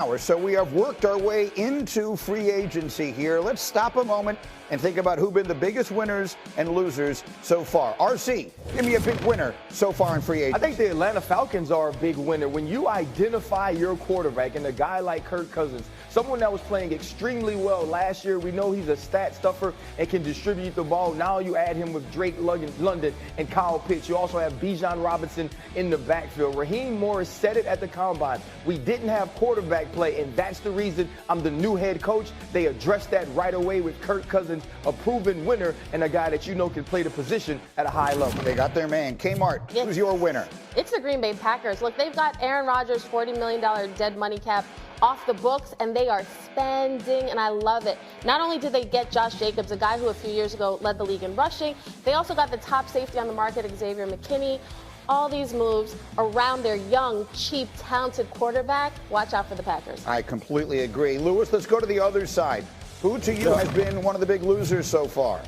So we have worked our way into free agency here. Let's stop a moment and think about who've been the biggest winners and losers so far. RC, give me a big winner so far in free agency. I think the Atlanta Falcons are a big winner. When you identify your quarterback and a guy like Kirk Cousins, someone that was playing extremely well last year, we know he's a stat stuffer and can distribute the ball. Now you add him with Drake London and Kyle Pitts. You also have Bijan Robinson in the backfield. Raheem Morris said it at the Combine. We didn't have quarterback play, and that's the reason I'm the new head coach. They addressed that right away with Kirk Cousins, a proven winner and a guy that you know can play the position at a high level. They got their man. Kmart, who's your winner? It's the Green Bay Packers. Look, they've got Aaron Rodgers' $40 million dead money cap off the books, and they are spending, and I love it. Not only did they get Josh Jacobs, a guy who a few years ago led the league in rushing, they also got the top safety on the market, Xavier McKinney. All these moves around their young, cheap, talented quarterback. Watch out for the Packers. I completely agree. Lewis, let's go to the other side. Who to you has been one of the big losers so far?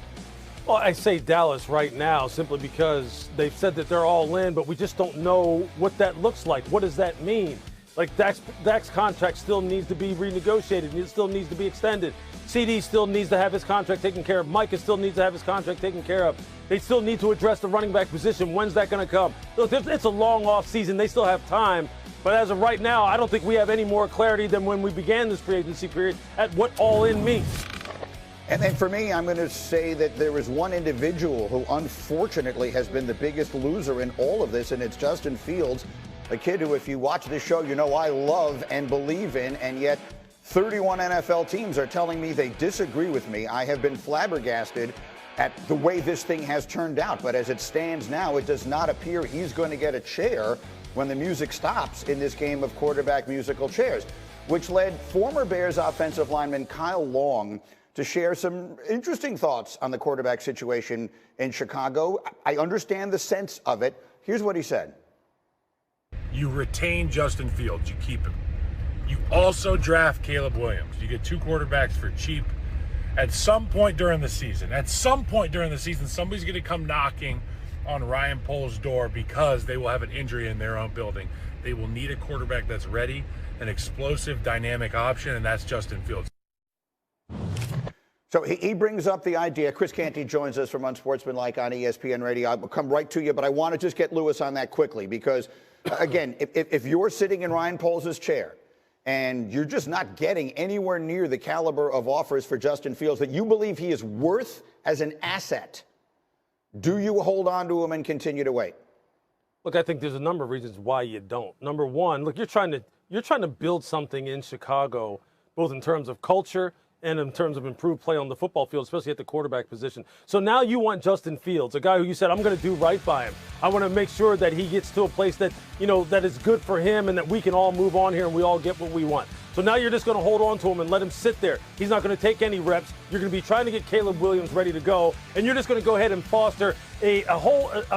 Well, I say Dallas right now simply because they've said that they're all in, but we just don't know what that looks like. What does that mean? Like Dak's contract still needs to be renegotiated. It still needs to be extended. CD still needs to have his contract taken care of. Micah still needs to have his contract taken care of. They still need to address the running back position. When's that going to come? Look, it's a long off season. They still have time. But as of right now, I don't think we have any more clarity than when we began this free agency period at what all in means. And then for me, I'm going to say that there is one individual who unfortunately has been the biggest loser in all of this, and it's Justin Fields, a kid who, if you watch this show, you know I love and believe in, and yet 31 NFL teams are telling me they disagree with me. I have been flabbergasted at the way this thing has turned out. But as it stands now, it does not appear he's going to get a chair when the music stops in this game of quarterback musical chairs, which led former Bears offensive lineman Kyle Long to share some interesting thoughts on the quarterback situation in Chicago. I understand the sense of it. Here's what he said. You retain Justin Fields, you keep him. You also draft Caleb Williams. You get two quarterbacks for cheap. At some point during the season, somebody's going to come knocking on Ryan Poles' door because they will have an injury in their own building. They will need a quarterback that's ready, an explosive, dynamic option, and that's Justin Fields. So he brings up the idea. Chris Canty joins us from Unsportsmanlike on ESPN Radio. I'll come right to you, but I want to just get Lewis on that quickly because, again, if you're sitting in Ryan Poles' chair and you're just not getting anywhere near the caliber of offers for Justin Fields that you believe he is worth as an asset, do you hold on to him and continue to wait? Look, I think there's a number of reasons why you don't. Number one, look, you're trying to build something in Chicago, both in terms of culture and in terms of improved play on the football field, especially at the quarterback position. So now you want Justin Fields, a guy who you said, I'm going to do right by him. I want to make sure that he gets to a place that, that is good for him and that we can all move on here and we all get what we want. So now you're just going to hold on to him and let him sit there. He's not going to take any reps. You're going to be trying to get Caleb Williams ready to go, and you're just going to go ahead and foster a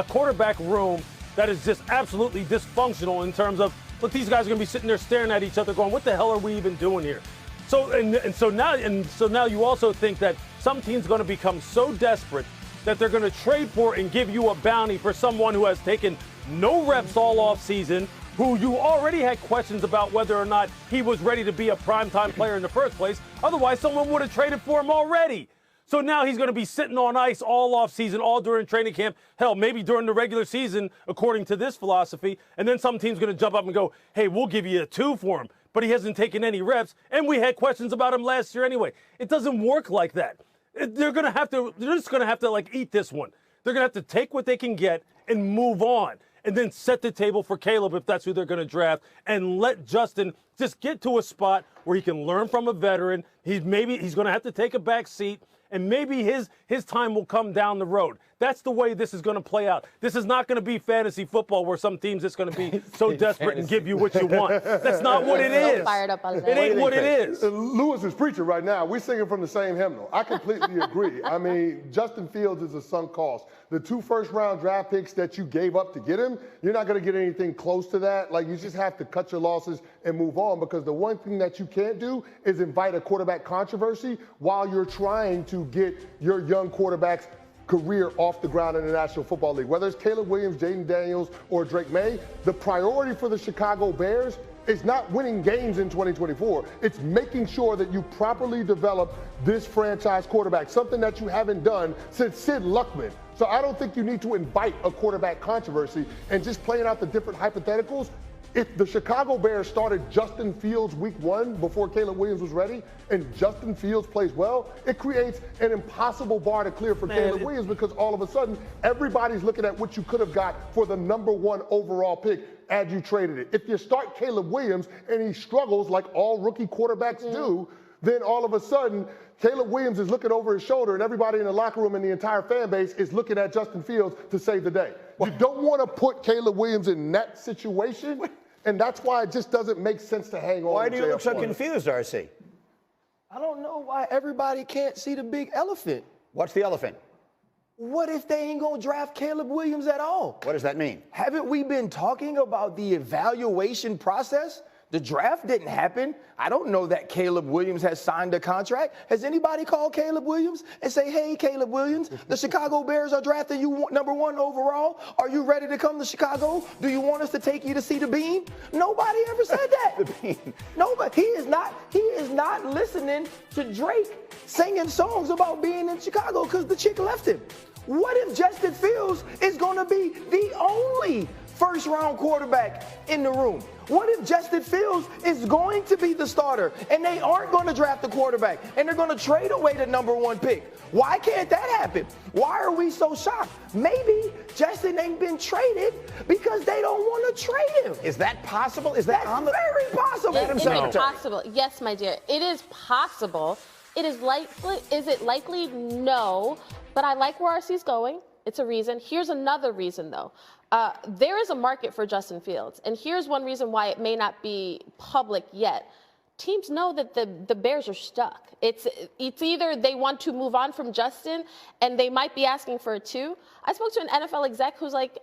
quarterback room that is just absolutely dysfunctional in terms of, look, these guys are going to be sitting there staring at each other going, what the hell are we even doing here? So now you also think that some team's going to become so desperate that they're going to trade for and give you a bounty for someone who has taken no reps all off season, who you already had questions about whether or not he was ready to be a primetime player in the first place. Otherwise, someone would have traded for him already. So now he's going to be sitting on ice all off season, all during training camp, hell, maybe during the regular season, according to this philosophy. And then some team's going to jump up and go, hey, we'll give you a 2 for him. But he hasn't taken any reps, and we had questions about him last year anyway. It doesn't work like that. They're just going to have to eat this one. They're going to have to take what they can get and move on, and then set the table for Caleb if that's who they're going to draft, and let Justin just get to a spot where he can learn from a veteran. He's going to have to take a back seat, and maybe his time will come down the road. That's the way this is going to play out. This is not going to be fantasy football where some teams just going to be so desperate and give you what you want. That's not what it is. Fired up on that. It ain't what it is. Lewis is preaching right now. We're singing from the same hymnal. I completely agree. I mean, Justin Fields is a sunk cost. The 2 first-round draft picks that you gave up to get him, you're not going to get anything close to that. You just have to cut your losses and move on, because the one thing that you can't do is invite a quarterback controversy while you're trying to get your young quarterbacks career off the ground in the National Football League. Whether it's Caleb Williams, Jaden Daniels, or Drake May, the priority for the Chicago Bears It's not winning games in 2024. It's making sure that you properly develop this franchise quarterback, something that you haven't done since Sid Luckman. So I don't think you need to invite a quarterback controversy and just playing out the different hypotheticals. If the Chicago Bears started Justin Fields week 1 before Caleb Williams was ready, and Justin Fields plays well, it creates an impossible bar to clear for Caleb Williams, because all of a sudden, everybody's looking at what you could have got for the #1 overall pick as you traded it. If you start Caleb Williams and he struggles like all rookie quarterbacks do, then all of a sudden, Caleb Williams is looking over his shoulder, and everybody in the locker room and the entire fan base is looking at Justin Fields to save the day. You don't want to put Caleb Williams in that situation. And that's why it just doesn't make sense to hang on. Why do you look so confused, RC? I don't know why everybody can't see the big elephant. What's the elephant? What if they ain't going to draft Caleb Williams at all? What does that mean? Haven't we been talking about the evaluation process? The draft didn't happen. I don't know that Caleb Williams has signed a contract. Has anybody called Caleb Williams and say, hey, Caleb Williams, the Chicago Bears are drafting you #1 overall. Are you ready to come to Chicago? Do you want us to take you to see the beam? Nobody ever said that. The beam. Nobody. He is not listening to Drake singing songs about being in Chicago because the chick left him. What if Justin Fields is going to be the only first-round quarterback in the room? What if Justin Fields is going to be the starter and they aren't going to draft the quarterback and they're going to trade away the #1 pick? Why can't that happen? Why are we so shocked? Maybe Justin ain't been traded because they don't want to trade him. Is that possible? Is that very possible? It is possible. Yes, my dear. It is possible. It is likely. Is it likely? No. But I like where RC's going. It's a reason. Here's another reason, though. There is a market for Justin Fields. And here's one reason why it may not be public yet. Teams know that the Bears are stuck. It's either they want to move on from Justin and they might be asking for a 2. I spoke to an NFL exec who's like,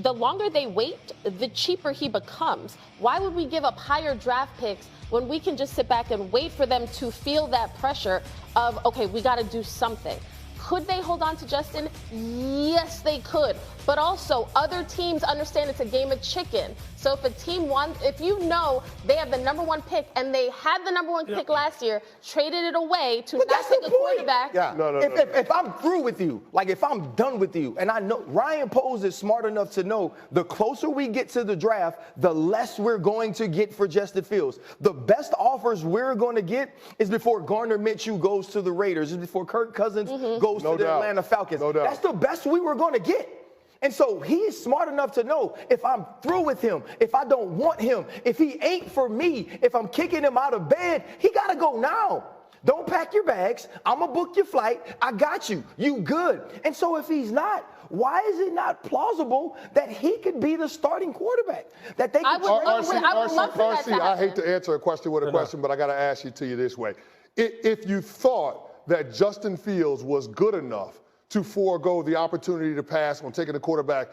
the longer they wait, the cheaper he becomes. Why would we give up higher draft picks when we can just sit back and wait for them to feel that pressure of, okay, we got to do something? Could they hold on to Justin? Yes, they could. But also, other teams understand it's a game of chicken. So if a team if you know they have the #1 pick and they had the #1 pick last year, traded it away to not take a quarterback. Yeah. No. If I'm through with you, like if I'm done with you, and I know Ryan Poles is smart enough to know the closer we get to the draft, the less we're going to get for Justin Fields. The best offers we're going to get is before Gardner Minshew goes to the Raiders, is before Kirk Cousins goes to the Atlanta Falcons. No doubt. That's the best we were going to get. And so he's smart enough to know if I'm through with him, if I don't want him, if he ain't for me, if I'm kicking him out of bed, he got to go now. Don't pack your bags. I'm going to book your flight. I got you. You good. And so if he's not, why is it not plausible that he could be the starting quarterback? That they could RC, I hate to answer a question with a question, but I got to ask you this way. If you thought that Justin Fields was good enough to forego the opportunity to pass on taking a quarterback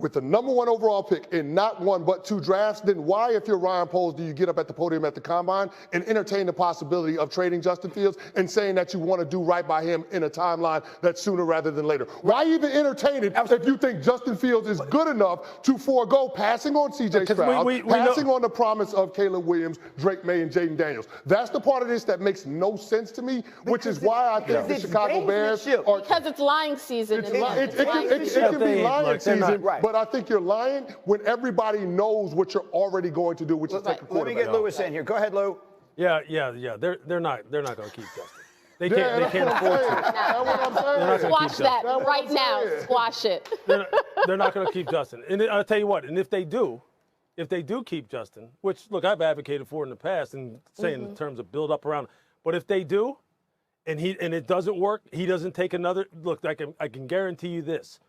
with the #1 overall pick in not 1 but 2 drafts, then why, if you're Ryan Poles, do you get up at the podium at the Combine and entertain the possibility of trading Justin Fields and saying that you want to do right by him in a timeline that's sooner rather than later? Why even entertain it if you think Justin Fields is good enough to forego passing on C.J. Stroud, passing on the promise of Caleb Williams, Drake May, and Jaden Daniels? That's the part of this that makes no sense to me, which is why I think the Chicago Bears are... Because it's lying season. It can be lying season, but I think you're lying when everybody knows what you're already going to do, which is take a quarterback. Let me get Lewis in here. Go ahead, Lou. Yeah. They're not going to keep Justin. They can't afford to. That's what I'm saying. Squash that right now. Squash it. They're not going to keep Justin. And I'll tell you what. And if they do keep Justin, which look I've advocated for in the past and saying in terms of build up around, but if they do, and it doesn't work, he doesn't take another look. I can guarantee you this.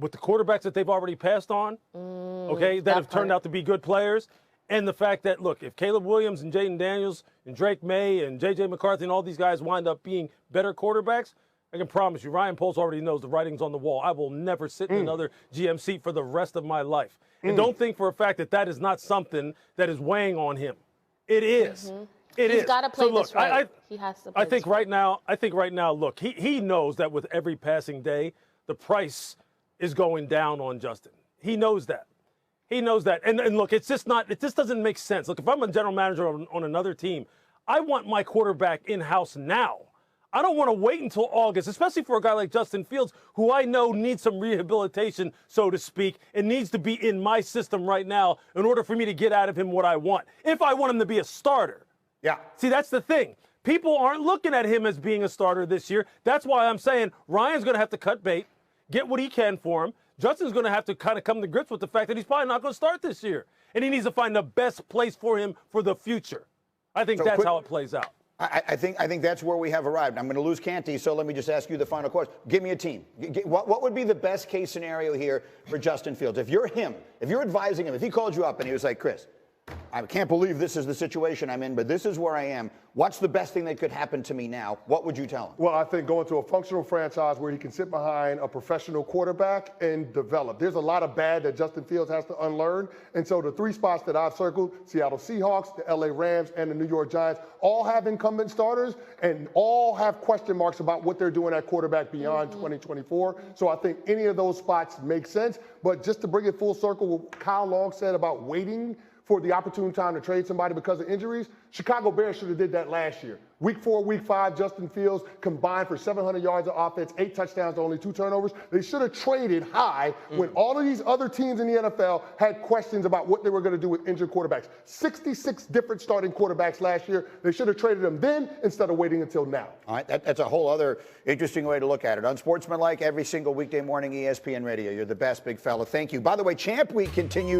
With the quarterbacks that they've already passed on, that have turned out to be good players, and the fact that, look, if Caleb Williams and Jaden Daniels and Drake May and J.J. McCarthy and all these guys wind up being better quarterbacks, I can promise you, Ryan Poles already knows the writing's on the wall. I will never sit in another GM seat for the rest of my life. And don't think for a fact that is not something that is weighing on him. It is. He's got to play this right. He has to play I think right now, look, he knows that with every passing day, the price is going down on Justin. He knows that. He knows that. And look, it's just not, it just doesn't make sense. Look, if I'm a general manager on another team, I want my quarterback in-house now. I don't want to wait until August, especially for a guy like Justin Fields, who I know needs some rehabilitation, so to speak, and needs to be in my system right now in order for me to get out of him what I want, if I want him to be a starter. Yeah. See, that's the thing. People aren't looking at him as being a starter this year. That's why I'm saying Ryan's going to have to cut bait, get what he can for him. Justin's going to have to kind of come to grips with the fact that he's probably not going to start this year. And he needs to find the best place for him for the future. I think that's how it plays out. I think that's where we have arrived. I'm going to lose Canty, so let me just ask you the final question. Give me a team. What would be the best case scenario here for Justin Fields? If you're him, if you're advising him, if he called you up and he was like, Chris, I can't believe this is the situation I'm in, but this is where I am. What's the best thing that could happen to me now? What would you tell him? Well, I think going to a functional franchise where he can sit behind a professional quarterback and develop. There's a lot of bad that Justin Fields has to unlearn. And so the 3 spots that I've circled, Seattle Seahawks, the LA Rams, and the New York Giants, all have incumbent starters and all have question marks about what they're doing at quarterback beyond 2024. So I think any of those spots make sense. But just to bring it full circle, what Kyle Long said about waiting for the opportune time to trade somebody because of injuries, Chicago Bears should have did that last year. Week 4, Week 5, Justin Fields combined for 700 yards of offense, 8 touchdowns to only 2 turnovers. They should have traded high when all of these other teams in the NFL had questions about what they were going to do with injured quarterbacks. 66 different starting quarterbacks last year. They should have traded them then instead of waiting until now. All right, that's a whole other interesting way to look at it. Unsportsmanlike every single weekday morning, ESPN Radio. You're the best, big fella. Thank you. By the way, Champ Week continues